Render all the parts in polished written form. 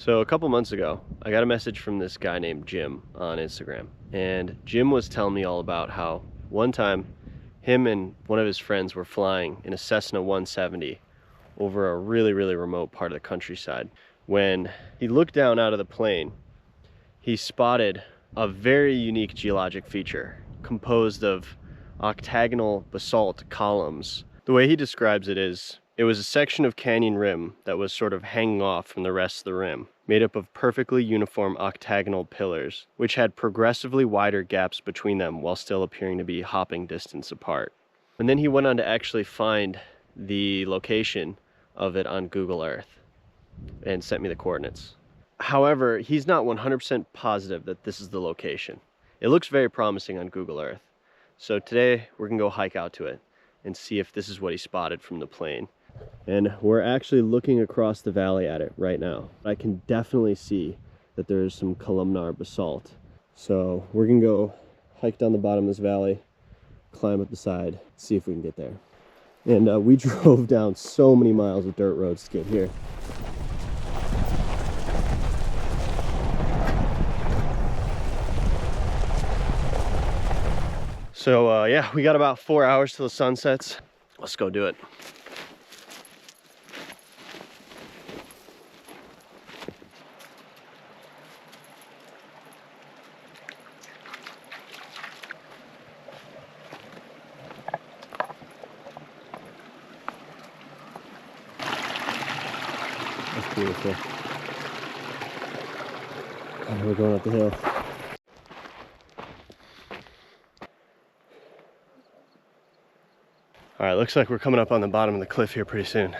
So a couple months ago, I got a message from this guy named Jim on Instagram. And Jim was telling me all about how one time him and one of his friends were flying in a Cessna 170 over a really remote part of the countryside. When he looked down out of the plane, he spotted a very unique geologic feature composed of octagonal basalt columns. The way he describes it is, it was a section of canyon rim that was sort of hanging off from the rest of the rim, made up of perfectly uniform octagonal pillars, which had progressively wider gaps between them while still appearing to be hopping distance apart. And then he went on to actually find the location of it on Google Earth and sent me the coordinates. However, he's not 100% positive that this is the location. It looks very promising on Google Earth. So today we're gonna go hike out to it and see if this is what he spotted from the plane. And we're actually looking across the valley at it right now. I can definitely see that there's some columnar basalt. So we're gonna go hike down the bottom of this valley, climb up the side, see if we can get there. And we drove down so many miles of dirt roads to get here. So yeah, we got about 4 hours till the sun sets. Let's go do it. That's beautiful. And we're going up the hill. All right, looks like we're coming up on the bottom of the cliff here pretty soon.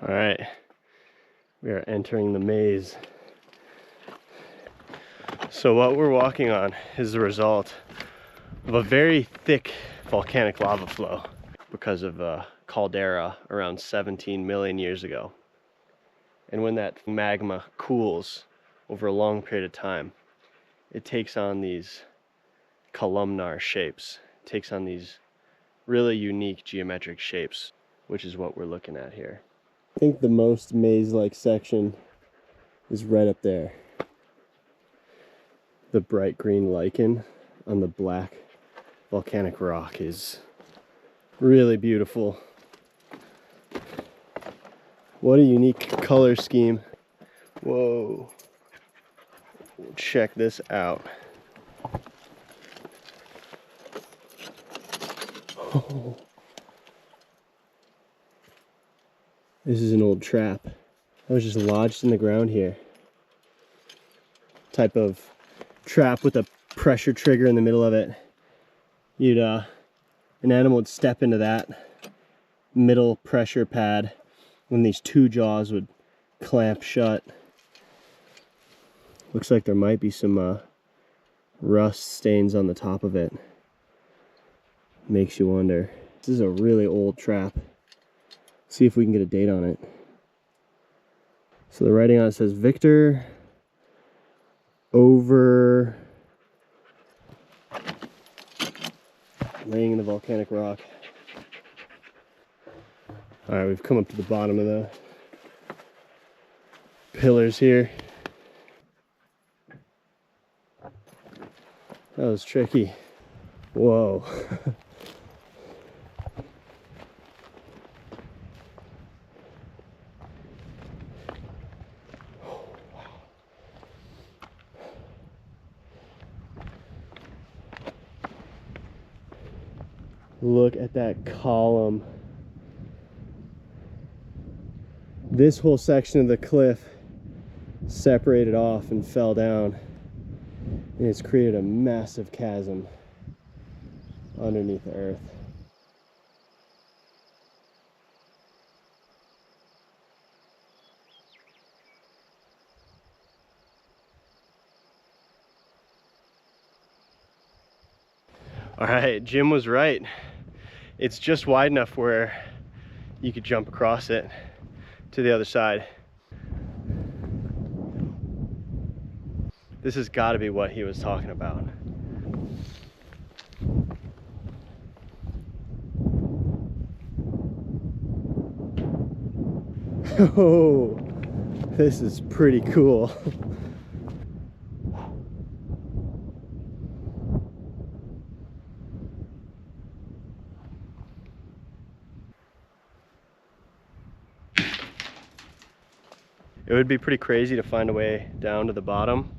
All right, we are entering the maze. So what we're walking on is the result of a very thick volcanic lava flow because of a caldera around 17 million years ago. And when that magma cools over a long period of time, it takes on these columnar shapes. It takes on these really unique geometric shapes, which is what we're looking at here. I think the most maze-like section is right up there. The bright green lichen on the black volcanic rock is really beautiful. What a unique color scheme. Whoa. Check this out. Oh. This is an old trap. That was just lodged in the ground here. Type of trap with a pressure trigger in the middle of it. You'd an animal would step into that middle pressure pad and these two jaws would clamp shut. Looks like there might be some rust stains on the top of it. Makes you wonder. This is a really old trap. See if we can get a date on it. So the writing on it says Victor over laying in the volcanic rock. All right, we've come up to the bottom of the pillars here. That was tricky. Whoa. Look at that column. This whole section of the cliff separated off and fell down, and it's created a massive chasm underneath the earth. All right, Jim was right. It's just wide enough where you could jump across it to the other side. This has got to be what he was talking about. Oh, this is pretty cool. It would be pretty crazy to find a way down to the bottom,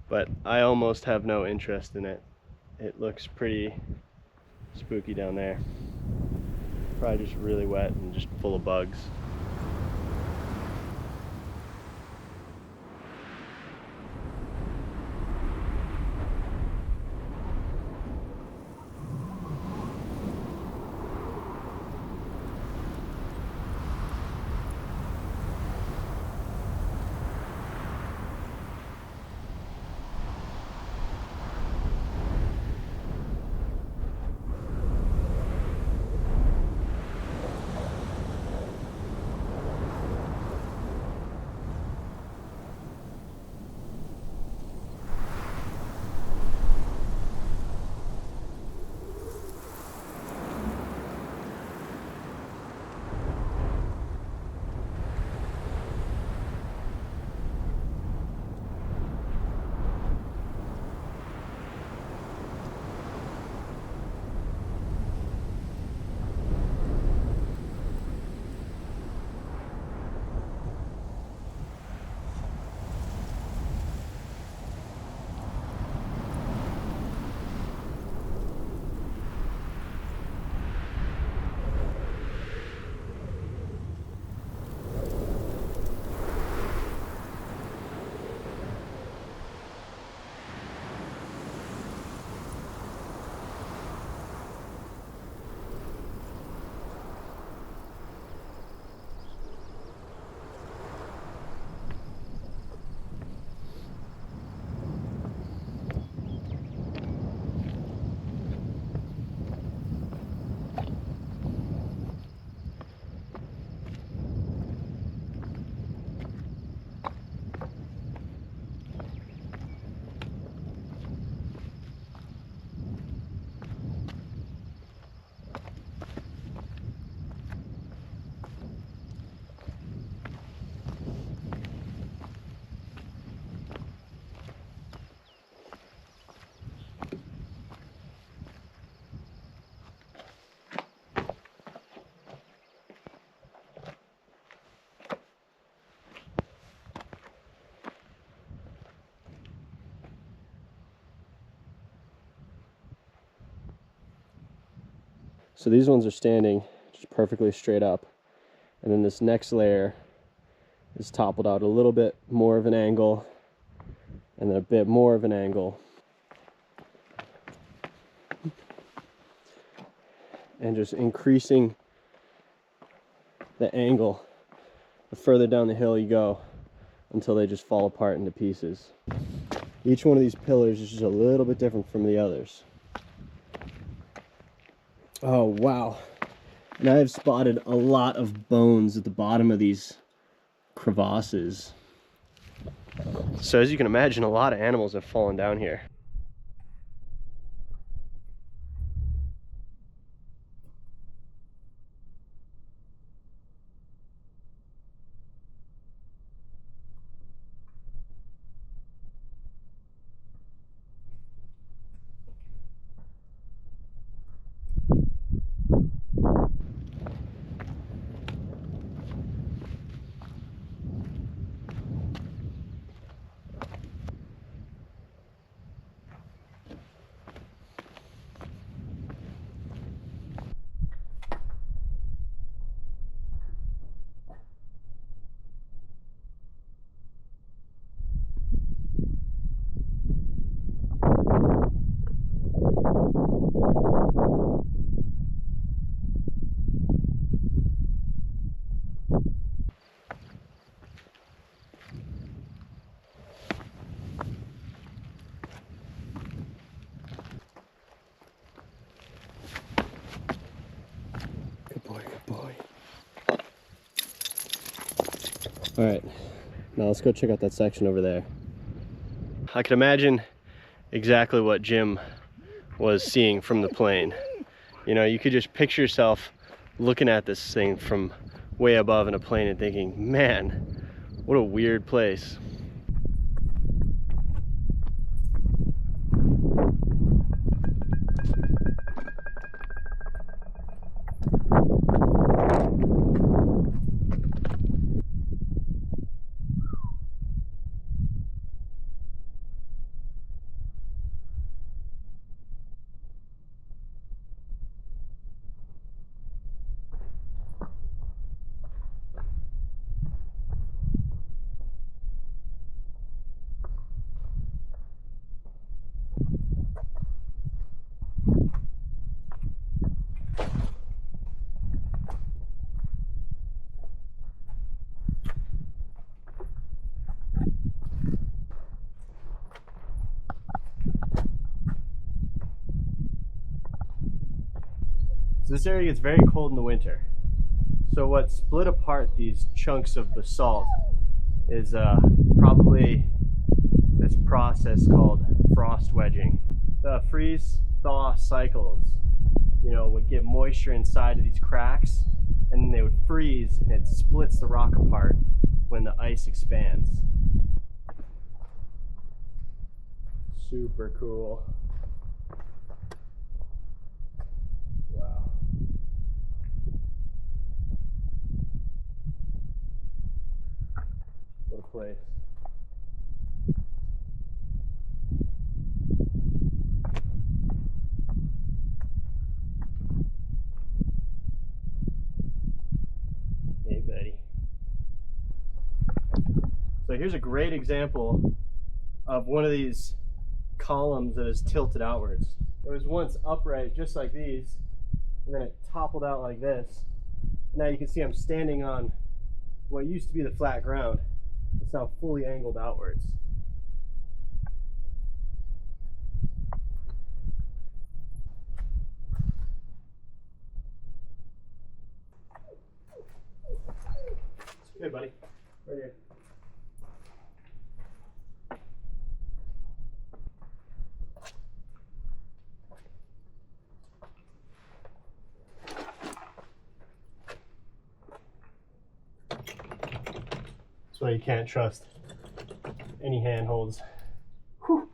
but I almost have no interest in it. It looks pretty spooky down there. Probably just really wet and just full of bugs. So these ones are standing just perfectly straight up. And then this next layer is toppled out a little bit more of an angle, and then a bit more of an angle. And just increasing the angle the further down the hill you go until they just fall apart into pieces. Each one of these pillars is just a little bit different from the others. Oh, wow. And I have spotted a lot of bones at the bottom of these crevasses. So as you can imagine, a lot of animals have fallen down here. All right, now let's go check out that section over there. I could imagine exactly what Jim was seeing from the plane. You know, you could just picture yourself looking at this thing from way above in a plane and thinking, man, what a weird place. So this area gets very cold in the winter. So what split apart these chunks of basalt is probably this process called frost wedging. The freeze-thaw cycles, you know, would get moisture inside of these cracks, and then they would freeze, and it splits the rock apart when the ice expands. Super cool. Wow. What a place. Hey, buddy. So here's a great example of one of these columns that is tilted outwards. It was once upright just like these, and then it toppled out like this. Now you can see I'm standing on what used to be the flat ground. It's now fully angled outwards. Hey, buddy. Right here. That's why you can't trust any handholds. Whew.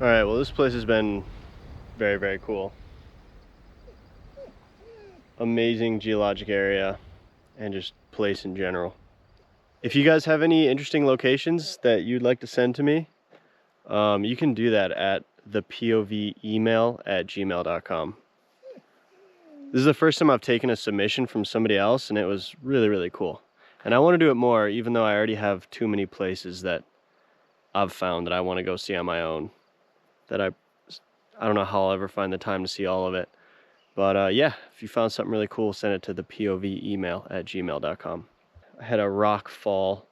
All right, well, this place has been very, very cool. Amazing geologic area and just place in general. If you guys have any interesting locations that you'd like to send to me, you can do that at thepovemail@gmail.com. This is the first time I've taken a submission from somebody else, and it was really, really cool. And I want to do it more, even though I already have too many places that I've found that I want to go see on my own. That I don't know how I'll ever find the time to see all of it. But yeah, if you found something really cool, send it to thepovemail@gmail.com. I had a rock fall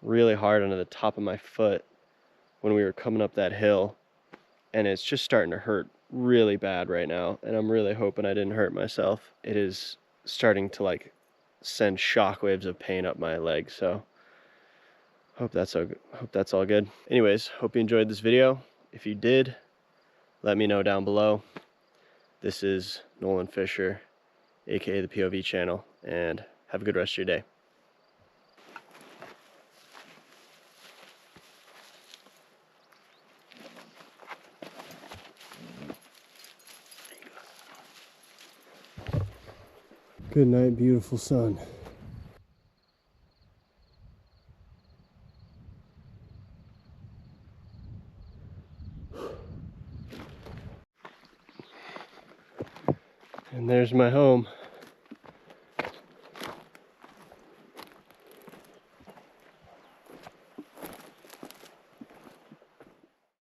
really hard onto the top of my foot when we were coming up that hill, and it's just starting to hurt really bad right now, and I'm really hoping I didn't hurt myself. It is starting to like send shockwaves of pain up my leg, so hope that's all good. Anyways, hope you enjoyed this video. If you did, let me know down below. This is Nolan Fisher, aka the POV channel, and have a good rest of your day. Good night, beautiful sun. And there's my home.